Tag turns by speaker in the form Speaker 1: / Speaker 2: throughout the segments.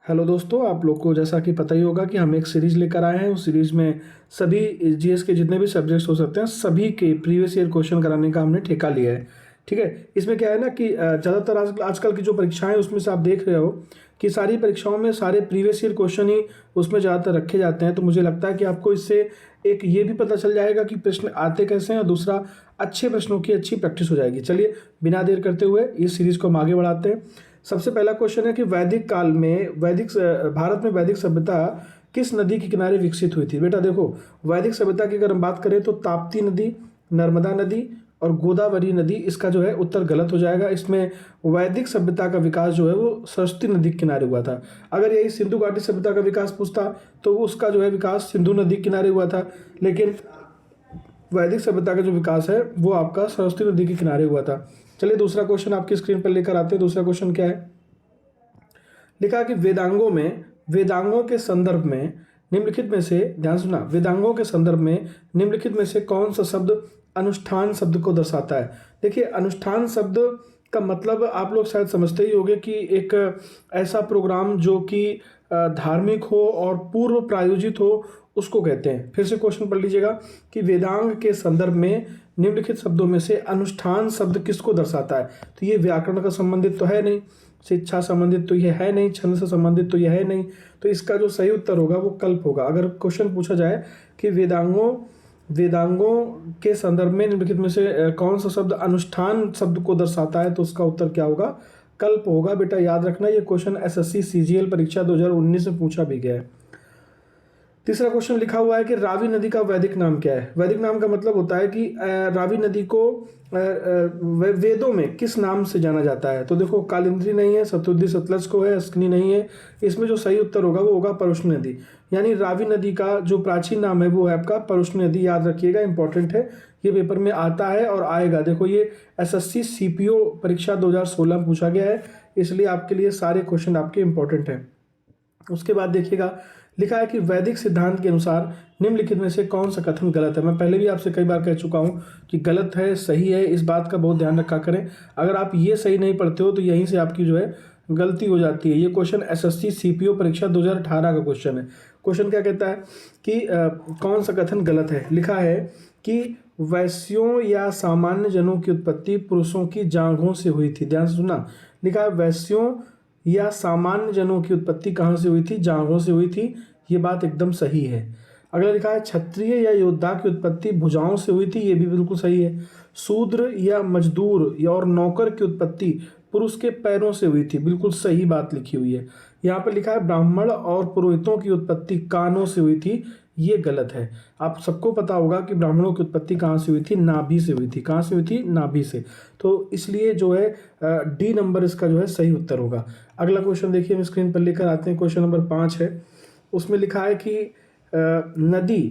Speaker 1: Hello दोस्तों, आप लोग को जैसा कि पता ही होगा कि हम एक सीरीज़ लेकर आए हैं। उस सीरीज़ में सभी जीएस के जितने भी सब्जेक्ट्स हो सकते हैं, सभी के प्रीवियस ईयर क्वेश्चन कराने का हमने ठेका लिया है। ठीक है, इसमें क्या है ना कि ज़्यादातर आजकल की जो परीक्षाएं हैं उसमें से आप देख रहे हो कि सारी परीक्षाओं में सारे प्रीवियस ईयर क्वेश्चन ही उसमें ज़्यादातर रखे जाते हैं। तो मुझे लगता है कि आपको इससे एक ये भी पता चल जाएगा कि प्रश्न आते कैसे हैं, और दूसरा अच्छे प्रश्नों की अच्छी प्रैक्टिस हो जाएगी। चलिए बिना देर करते हुए इस सीरीज़ को हम आगे बढ़ाते हैं। सबसे पहला क्वेश्चन है कि वैदिक काल में भारत में वैदिक सभ्यता किस नदी के किनारे विकसित हुई थी। बेटा देखो, वैदिक सभ्यता की अगर हम बात करें तो ताप्ती नदी, नर्मदा नदी और गोदावरी नदी, इसका जो है उत्तर गलत हो जाएगा। इसमें वैदिक सभ्यता का विकास जो है वो सरस्वती नदी के किनारे हुआ था। अगर यही सिंधु घाटी सभ्यता का विकास पूछता तो उसका जो है विकास सिंधु नदी के किनारे हुआ था, लेकिन वैदिक सभ्यता का जो विकास है वो आपका सरस्वती नदी के किनारे हुआ था। चलिए दूसरा क्वेश्चन आपकी स्क्रीन पर लेकर आते हैं। दूसरा क्वेश्चन क्या है, लिखा कि वेदांगों के संदर्भ में निम्नलिखित में से, ध्यान सुना, वेदांगों के संदर्भ में निम्नलिखित में से कौन सा शब्द अनुष्ठान शब्द को दर्शाता है। देखिए, अनुष्ठान शब्द का मतलब आप लोग शायद समझते ही होंगे कि एक ऐसा प्रोग्राम जो कि धार्मिक हो और पूर्व प्रायोजित हो, उसको कहते हैं। फिर से क्वेश्चन पढ़ लीजिएगा कि वेदांग के संदर्भ में निम्नलिखित शब्दों में से अनुष्ठान शब्द किसको दर्शाता है। तो ये व्याकरण का संबंधित तो है नहीं, शिक्षा संबंधित तो यह है नहीं, छंद से संबंधित तो यह है नहीं, तो इसका जो सही उत्तर होगा वो कल्प होगा। अगर क्वेश्चन पूछा जाए कि वेदांगों के संदर्भ में निम्नलिखित में से कौन सा शब्द अनुष्ठान शब्द को दर्शाता है, तो उसका उत्तर क्या होगा, कल्प होगा। बेटा याद रखना, ये क्वेश्चन एसएससी सीजीएल परीक्षा 2019 में पूछा भी गया है। तीसरा क्वेश्चन लिखा हुआ है कि रावी नदी का वैदिक नाम क्या है। वैदिक नाम का मतलब होता है कि रावी नदी को वेदों में किस नाम से जाना जाता है। तो देखो, कालिंदी नहीं है, सतुद्री सतलज को है, अस्कनी नहीं है। इसमें जो सही उत्तर होगा वो होगा परुष्ण नदी। यानी रावी नदी का जो प्राचीन नाम है वो है आपका परुष्ण नदी। याद रखिएगा, इंपॉर्टेंट है, ये पेपर में आता है और आएगा। देखो, ये एसएससी सीपीओ परीक्षा 2016 में पूछा गया है, इसलिए आपके लिए सारे क्वेश्चन आपके इंपॉर्टेंट हैं। उसके बाद देखिएगा, लिखा है कि वैदिक सिद्धांत के अनुसार निम्नलिखित में से कौन सा कथन गलत है। मैं पहले भी आपसे कई बार कह चुका हूं कि गलत है सही है, इस बात का बहुत ध्यान रखा करें। अगर आप ये सही नहीं पढ़ते हो तो यहीं से आपकी जो है गलती हो जाती है। ये क्वेश्चन एसएससी सीपीओ परीक्षा 2018 का क्वेश्चन है। क्वेश्चन क्या कहता है कि कौन सा कथन गलत है। लिखा है कि वैश्यों या सामान्य जनों की उत्पत्ति पुरुषों की जांघों से हुई थी। ध्यान से सुनना, लिखा है वैश्यों या सामान्य जनों की उत्पत्ति कहाँ से हुई थी, जांघों से हुई थी। ये बात एकदम सही है। अगला लिखा है क्षत्रिय या योद्धा की उत्पत्ति भुजाओं से हुई थी। ये भी बिल्कुल सही है। शूद्र या मजदूर या और नौकर की उत्पत्ति पुरुष के पैरों से हुई थी। बिल्कुल सही बात लिखी हुई है। यहाँ पर लिखा है ब्राह्मण और पुरोहितों की उत्पत्ति कानों से हुई थी। ये गलत है। आप सबको पता होगा कि ब्राह्मणों की उत्पत्ति कहाँ से हुई थी, नाभि से हुई थी। कहाँ से हुई थी, नाभि से। तो इसलिए जो है डी नंबर इसका जो है सही उत्तर होगा। अगला क्वेश्चन देखिए, हम स्क्रीन पर लेकर आते हैं। क्वेश्चन नंबर 5 है। उसमें लिखा है कि नदी,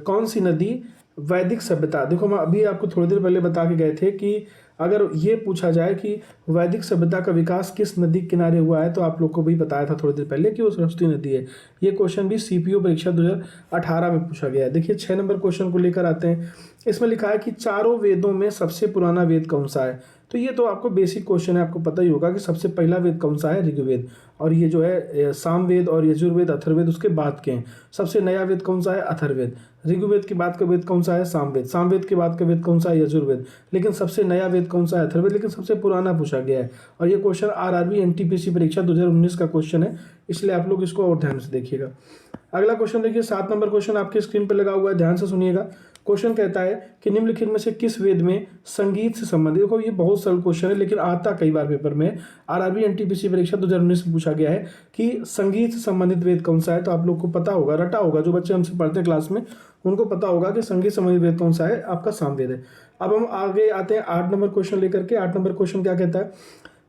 Speaker 1: कौन सी नदी वैदिक सभ्यता, देखो हम अभी आपको थोड़ी देर पहले बता के गए थे कि अगर ये पूछा जाए कि वैदिक सभ्यता का विकास किस नदी के किनारे हुआ है, तो आप लोग को भी बताया था थोड़ी देर पहले कि वो सरस्वती नदी है। ये क्वेश्चन भी सीपीओ परीक्षा 2018 में पूछा गया है। देखिए 6 नंबर क्वेश्चन को लेकर आते हैं। इसमें लिखा है कि चारों वेदों में सबसे पुराना वेद कौन सा है। तो ये तो आपको बेसिक क्वेश्चन है, आपको पता ही होगा कि सबसे पहला वेद कौन सा है, ऋग्वेद। और ये जो है सामवेद और यजुर्वेद, अथर्ववेद उसके बाद के हैं। सबसे नया वेद कौन सा है, अथर्ववेद। ऋग्वेद के बाद का वेद कौन सा है, सामवेद। सामवेद के बाद का वेद कौन सा है, यजुर्वेद। लेकिन सबसे नया वेद कौन सा है, अथर्ववेद। लेकिन सबसे पुराना पूछा गया है। और ये क्वेश्चन आरआरबी एनटीपीसी परीक्षा 2019 का क्वेश्चन है, इसलिए आप लोग इसको और ध्यान से देखिएगा। अगला क्वेश्चन देखिए, 7 नंबर क्वेश्चन आपके स्क्रीन पर लगा हुआ है, ध्यान से सुनिएगा। क्वेश्चन कहता है कि निम्नलिखित में से किस वेद में संगीत से संबंधित, देखो ये बहुत सरल क्वेश्चन है लेकिन आता कई बार पेपर में, आरआरबी एनटीपीसी परीक्षा 2019 में पूछा गया है कि संगीत से संबंधित वेद कौन सा है। तो आप लोग को पता होगा, रटा होगा, जो बच्चे हमसे पढ़ते हैं क्लास में उनको पता होगा कि संगीत संबंधित वेद कौन सा है, आपका सामवेद है। अब हम आगे आते हैं 8 नंबर क्वेश्चन लेकर के। 8 नंबर क्वेश्चन क्या कहता है,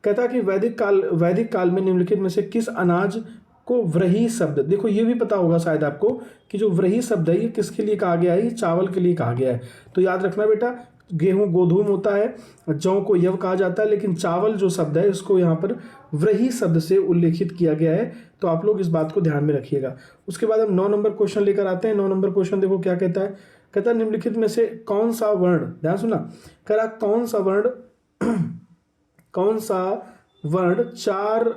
Speaker 1: कहता है कि वैदिक काल में निम्नलिखित में से किस अनाज को व्रही शब्द, देखो ये भी पता होगा शायद आपको कि जो व्रही शब्द है ये किसके लिए कहा गया है, ये चावल के लिए कहा गया है। तो याद रखना बेटा, गेहूं गोधूम होता है, जौ को यव कहा जाता है, लेकिन चावल जो शब्द है इसको यहाँ पर व्रही शब्द से उल्लेखित किया गया है। तो आप लोग इस बात को ध्यान में रखिएगा। उसके बाद हम 9 नंबर क्वेश्चन लेकर आते हैं। 9 नंबर क्वेश्चन देखो क्या कहता है, कहता है निम्नलिखित में से कौन सा वर्ण, ध्यान सुना, कह रहा कौन सा वर्ण चार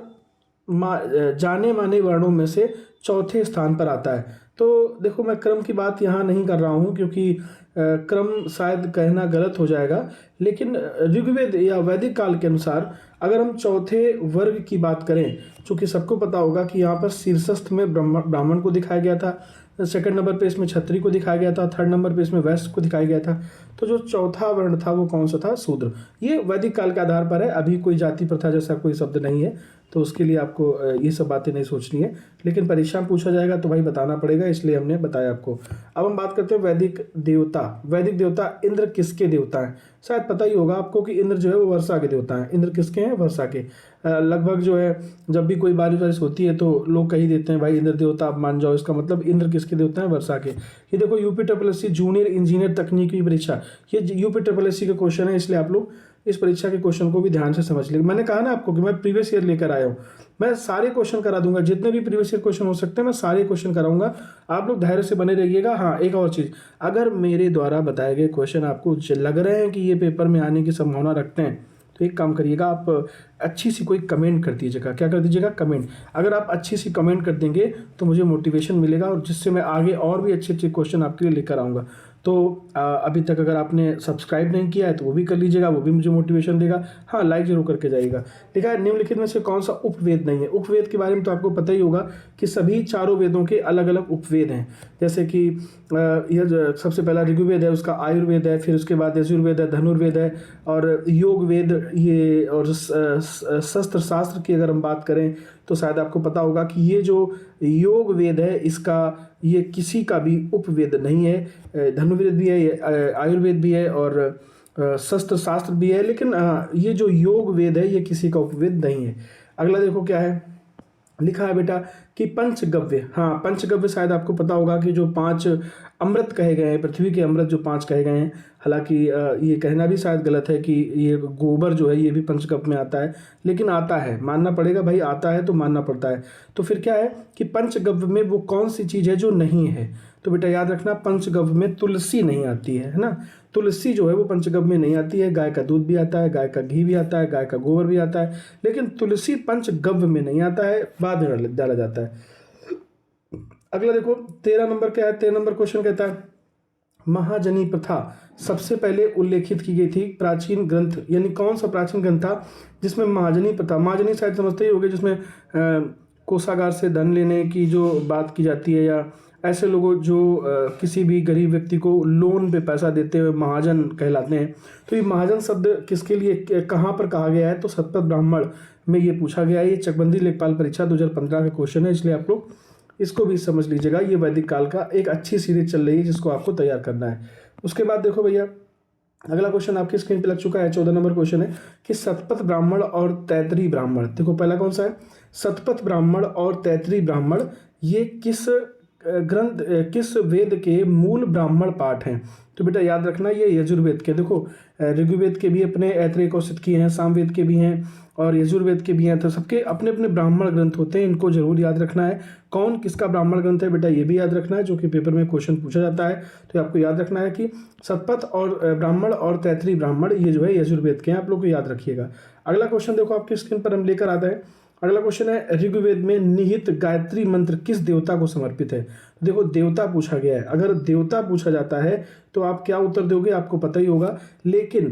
Speaker 1: जाने माने वर्णों में से चौथे स्थान पर आता है। तो देखो मैं क्रम की बात यहाँ नहीं कर रहा हूँ क्योंकि क्रम शायद कहना गलत हो जाएगा, लेकिन ऋग्वेद या वैदिक काल के अनुसार अगर हम चौथे वर्ग की बात करें, चूँकि सबको पता होगा कि यहाँ पर शीर्षस्थ में ब्राह्मण को दिखाया गया था, सेकंड नंबर पे इसमें क्षत्रिय को दिखाया गया था, थर्ड नंबर पे इसमें वैश्य को दिखाया गया था। तो जो चौथा वर्ण था वो कौन सा था? शूद्र। ये वैदिक काल के आधार पर है, अभी कोई जाति प्रथा जैसा कोई शब्द नहीं है, तो उसके लिए आपको ये सब बातें नहीं सोचनी है, लेकिन परीक्षा में पूछा जाएगा तो भाई बताना पड़ेगा, इसलिए हमने बताया आपको। अब हम बात करते हैं वैदिक देवता। वैदिक देवता इंद्र किसके देवता हैं? शायद पता ही होगा आपको कि इंद्र जो है वो वर्षा के देवता हैं। इंद्र किसके हैं? वर्षा के। लगभग जो है जब भी कोई बारिश वारिश होती है तो लोग कह ही देते हैं भाई इंद्र देवता आप मान जाओ, इसका मतलब इंद्र किसके देवता हैं? वर्षा के। ये देखो यूपी जूनियर इंजीनियर तकनीकी परीक्षा, ये यूपी का क्वेश्चन है, इसलिए आप लोग इस परीक्षा के क्वेश्चन को भी ध्यान से समझ लीजिए। मैंने कहा ना आपको कि मैं प्रीवियस ईयर लेकर आया हूँ, मैं सारे क्वेश्चन करा दूंगा, जितने भी प्रीवियस ईयर क्वेश्चन हो सकते हैं मैं सारे क्वेश्चन कराऊंगा। आप लोग धैर्य से बने रहिएगा। हाँ, एक और चीज़, अगर मेरे द्वारा बताए गए क्वेश्चन आपको लग रहे हैं कि ये पेपर में आने की संभावना रखते हैं तो एक काम करिएगा, आप अच्छी सी कोई कमेंट कर दीजिएगा। क्या कर दीजिएगा? कमेंट। अगर आप अच्छी सी कमेंट कर देंगे तो मुझे मोटिवेशन मिलेगा और जिससे मैं आगे और भी अच्छे अच्छे क्वेश्चन आपके लिए लेकर आऊँगा। तो अभी तक अगर आपने सब्सक्राइब नहीं किया है तो वो भी कर लीजिएगा, वो भी मुझे मोटिवेशन देगा। हाँ, लाइक जरूर करके जाइएगा। लिखा है निम्नलिखित में से कौन सा उपवेद नहीं है? उपवेद के बारे में तो आपको पता ही होगा कि सभी चारों वेदों के अलग अलग उपवेद हैं। जैसे कि यह सबसे पहला ऋग्वेद है, उसका आयुर्वेद है, फिर उसके बाद यजुर्वेद है, धनुर्वेद है और योग वेद ये, और शस्त्र शास्त्र की अगर हम बात करें तो शायद आपको पता होगा कि ये जो योग वेद है इसका ये किसी का भी उपवेद नहीं है। धनुर्वेद भी है, आयुर्वेद भी है और शस्त्र शास्त्र भी है, लेकिन ये जो योग वेद है ये किसी का उपवेद नहीं है। अगला देखो क्या है लिखा है बेटा कि पंचगव्य। हाँ, पंचगव्य शायद आपको पता होगा कि जो 5 अमृत कहे गए हैं, पृथ्वी के अमृत जो 5 कहे गए हैं। हालांकि ये कहना भी शायद गलत है कि ये गोबर जो है ये भी पंचगव्य में आता है, लेकिन आता है, मानना पड़ेगा भाई, आता है तो मानना पड़ता है। तो फिर क्या है कि पंचगव्य में वो कौन सी चीज़ है जो नहीं है? तो बेटा याद रखना, पंचगव्य में तुलसी नहीं आती है ना। तुलसी जो है वो पंचगव्य में नहीं आती है। गाय का दूध भी आता है, गाय का घी भी आता है, गाय का गोबर भी आता है, लेकिन तुलसी पंचगव्य में नहीं आता है, बाद में डाला जाता है। अगला देखो 13 नंबर क्या है? 13 नंबर क्वेश्चन कहता है महाजनी प्रथा सबसे पहले उल्लेखित की गई थी प्राचीन ग्रंथ, यानी कौन सा प्राचीन ग्रंथ था जिसमें महाजनी प्रथा, महाजनी शायद समझते ही होंगे, जिसमें कोषागार से धन लेने की जो बात की जाती है, या ऐसे लोगों जो किसी भी गरीब व्यक्ति को लोन पे पैसा देते हुए महाजन कहलाते हैं। तो ये महाजन शब्द किसके लिए कहाँ पर कहा गया है? तो शतपथ ब्राह्मण में ये पूछा गया है। ये चकबंदी लेखपाल परीक्षा 2015 का क्वेश्चन है, इसलिए आप लोग इसको भी समझ लीजिएगा। ये वैदिक काल का एक अच्छी सीरीज चल रही है जिसको आपको तैयार करना है। उसके बाद देखो भैया अगला क्वेश्चन आपकी स्क्रीन पे लग चुका है, 14 नंबर क्वेश्चन है कि शतपथ ब्राह्मण और तैतरी ब्राह्मण। देखो पहला कौन सा है? शतपथ ब्राह्मण और तैतरी ब्राह्मण ये किस ग्रंथ, किस वेद के मूल ब्राह्मण पाठ हैं? तो बेटा याद रखना ये यजुर्वेद के। देखो ऋग्वेद के भी अपने ऐतरेय औसत की हैं, सामवेद के भी हैं और यजुर्वेद के भी हैं, तो सबके अपने अपने ब्राह्मण ग्रंथ होते हैं, इनको जरूर याद रखना है। कौन किसका ब्राह्मण ग्रंथ है बेटा ये भी याद रखना है, जो कि पेपर में क्वेश्चन पूछा जाता है। तो आपको याद रखना है कि शतपथ और ब्राह्मण और तैतरी ब्राह्मण ये जो है यजुर्वेद के हैं, आप लोग को याद रखिएगा। अगला क्वेश्चन देखो आपकी स्क्रीन पर हम लेकर आते हैं। अगला क्वेश्चन है ऋग्वेद में निहित गायत्री मंत्र किस देवता को समर्पित है? देखो देवता पूछा गया है, अगर देवता पूछा जाता है तो आप क्या उत्तर दोगे आपको पता ही होगा, लेकिन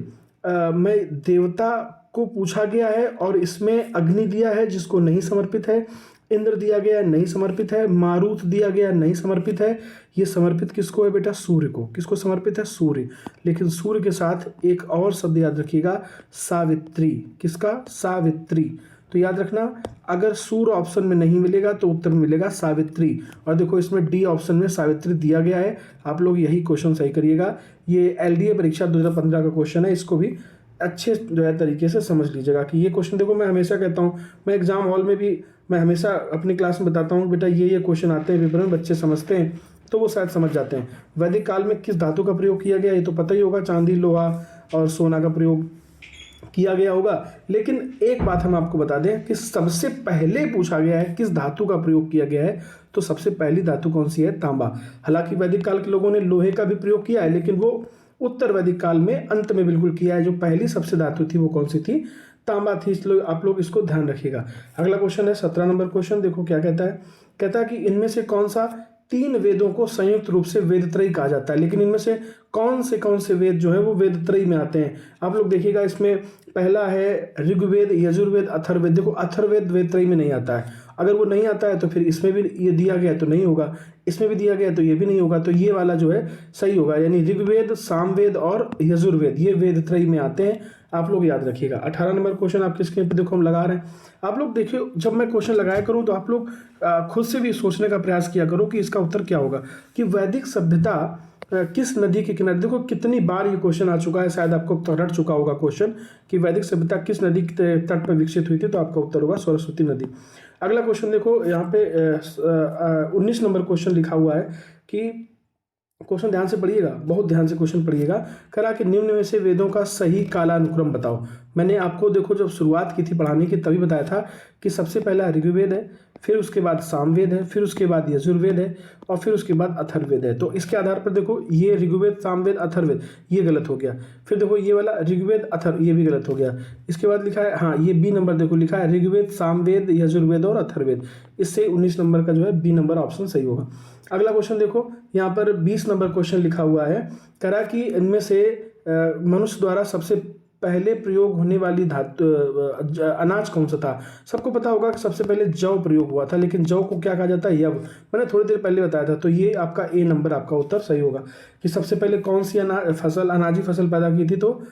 Speaker 1: मैं देवता को पूछा गया है और इसमें अग्नि दिया है जिसको नहीं समर्पित है, इंद्र दिया गया नहीं समर्पित है, मारुत दिया गया नहीं समर्पित है। ये समर्पित किसको है बेटा? सूर्य को। किसको समर्पित है? सूर्य। लेकिन सूर्य के साथ एक और शब्द याद रखिएगा, सावित्री। किसका? सावित्री। तो याद रखना अगर सूर्य ऑप्शन में नहीं मिलेगा तो उत्तर मिलेगा सावित्री। और देखो इसमें डी ऑप्शन में सावित्री दिया गया है, आप लोग यही क्वेश्चन सही करिएगा। ये एलडीए परीक्षा 2015 का क्वेश्चन है, इसको भी अच्छे जो है तरीके से समझ लीजिएगा कि ये क्वेश्चन, देखो मैं हमेशा कहता हूँ, मैं एग्जाम हॉल में भी मैं हमेशा अपनी क्लास में बताता हूँ बेटा ये क्वेश्चन आते हैं पेपर में, बच्चे समझते हैं तो वो शायद समझ जाते हैं। वैदिक काल में किस धातु का प्रयोग किया गया ये तो पता ही होगा, चांदी, लोहा और सोना का प्रयोग किया गया होगा। लेकिन एक बात हम आपको बता दें कि सबसे पहले पूछा गया है किस धातु का प्रयोग किया गया है, तो सबसे पहली धातु कौन सी है? तांबा। हालांकि वैदिक काल के लोगों ने लोहे का भी प्रयोग किया है, लेकिन वो उत्तर वैदिक काल में अंत में बिल्कुल किया है। जो पहली सबसे धातु थी वो कौन सी थी? तांबा थी, इसलिए आप लोग इसको ध्यान रखिएगा। अगला क्वेश्चन है 17 नंबर क्वेश्चन, देखो क्या कहता है। कहता है कि इनमें से कौन सा 3 वेदों को संयुक्त रूप से वेदत्रयी कहा जाता है, लेकिन इनमें से कौन से वेद जो है वो वेदत्रयी में आते हैं। आप लोग देखिएगा, इसमें पहला है ऋग्वेद, यजुर्वेद, अथर्ववेद। देखो अथर्ववेद वेदत्रयी में नहीं आता है, अगर वो नहीं आता है तो फिर इसमें भी ये दिया गया है तो नहीं होगा, इसमें भी दिया गया है तो ये भी नहीं होगा, तो ये वाला जो है सही होगा। यानी ऋग्वेद, सामवेद और यजुर्वेद ये वेदत्रयी में आते हैं, आप लोग याद रखिएगा। 18 नंबर क्वेश्चन आपके स्क्रीन पे देखो हम लगा रहे हैं। आप लोग देखिए, जब मैं क्वेश्चन लगाया करूं तो आप लोग खुद से भी सोचने का प्रयास किया करो कि इसका उत्तर क्या होगा, कि वैदिक सभ्यता किस नदी के किनारे। देखो कितनी बार ये क्वेश्चन आ चुका है, शायद आपको तो रट चुका होगा क्वेश्चन कि वैदिक सभ्यता किस नदी के तट पर विकसित हुई थी, तो आपका उत्तर होगा सरस्वती नदी। अगला क्वेश्चन देखो, यहाँ पे 19 नंबर क्वेश्चन लिखा हुआ है कि क्वेश्चन ध्यान से पढ़िएगा, बहुत ध्यान से क्वेश्चन पढ़िएगा। करा कि निम्न में से वेदों का सही कालानुक्रम बताओ। मैंने आपको देखो जब शुरुआत की थी पढ़ाने की तभी बताया था कि सबसे पहला ऋग्वेद है, फिर उसके बाद सामवेद है, फिर उसके बाद यजुर्वेद है और फिर उसके बाद अथर्ववेद है। तो इसके आधार पर देखो ये ऋग्वेद, सामवेद, अथर्ववेद ये गलत हो गया। फिर देखो ये वाला ऋग्वेद, अथर्व ये भी गलत हो गया। इसके बाद लिखा है, हाँ ये बी नंबर देखो लिखा है ऋग्वेद, सामवेद, यजुर्वेद और अथर्ववेद। इससे 19 नंबर का जो है बी नंबर ऑप्शन सही होगा। अगला क्वेश्चन देखो, यहाँ पर 20 नंबर क्वेश्चन लिखा हुआ है। करा कि इनमें से मनुष्य द्वारा सबसे पहले प्रयोग होने वाली धातु अनाज कौन सा था। सबको पता होगा कि सबसे पहले जौ प्रयोग हुआ था, लेकिन जौ को क्या कहा जाता है, यव। मैंने थोड़ी देर पहले बताया था, तो ये आपका ए नंबर आपका उत्तर सही होगा कि सबसे पहले कौन सी अनाजी फसल पैदा की थी, तो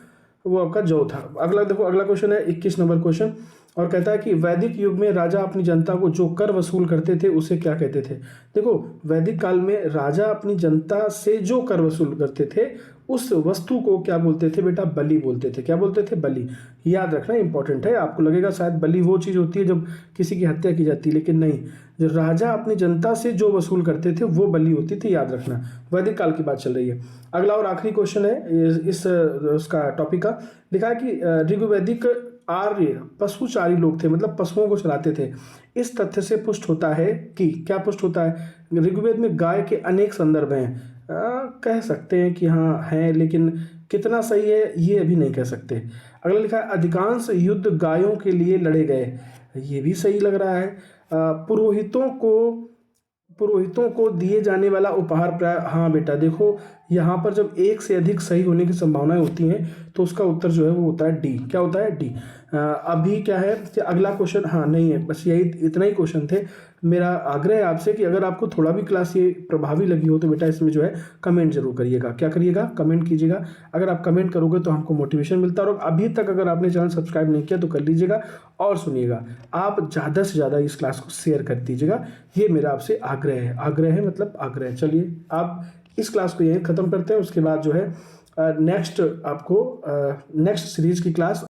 Speaker 1: वो आपका जौ था। अगला देखो, अगला क्वेश्चन है 21 नंबर क्वेश्चन, और कहता है कि वैदिक युग में राजा अपनी जनता को जो कर वसूल करते थे उसे क्या कहते थे। देखो वैदिक काल में राजा अपनी जनता से जो कर वसूल करते थे उस वस्तु को क्या बोलते थे बेटा, बलि बोलते थे। क्या बोलते थे, बलि। याद रखना इंपॉर्टेंट है। आपको लगेगा शायद बलि वो चीज़ होती है जब किसी की हत्या की जाती है, लेकिन नहीं, जो राजा अपनी जनता से जो वसूल करते थे वो बलि होती थी, याद रखना। वैदिक काल की बात चल रही है। अगला और आखिरी क्वेश्चन है इस उसका टॉपिक का, लिखा है कि ऋग्वैदिक आर्य पशुचारी लोग थे, मतलब पशुओं को चलाते थे। इस तथ्य से पुष्ट होता है कि, क्या पुष्ट होता है, ऋग्वेद में गाय के अनेक संदर्भ हैं। कह सकते हैं कि हाँ हैं, लेकिन कितना सही है ये अभी नहीं कह सकते। अगला लिखा है अधिकांश युद्ध गायों के लिए लड़े गए, ये भी सही लग रहा है। पुरोहितों को दिए जाने वाला उपहार प्राय, हाँ बेटा देखो यहाँ पर जब एक से अधिक सही होने की संभावनाएं होती हैं तो उसका उत्तर जो है वो होता है डी। क्या होता है, डी। अभी क्या है कि अगला क्वेश्चन, हाँ नहीं है, बस यही इतना ही क्वेश्चन थे। मेरा आग्रह है आपसे कि अगर आपको थोड़ा भी क्लास ये प्रभावी लगी हो तो बेटा इसमें जो है कमेंट जरूर करिएगा। क्या करिएगा, कमेंट कीजिएगा। अगर आप कमेंट करोगे तो हमको मोटिवेशन मिलता है। और अभी तक अगर आपने चैनल सब्सक्राइब नहीं किया तो कर लीजिएगा। और सुनिएगा, आप ज़्यादा से ज़्यादा इस क्लास को शेयर कर दीजिएगा, ये मेरा आपसे आग्रह है। आग्रह है मतलब आग्रह। चलिए आप इस क्लास को यहीं ख़त्म करते हैं, उसके बाद जो है नेक्स्ट आपको नेक्स्ट सीरीज़ की क्लास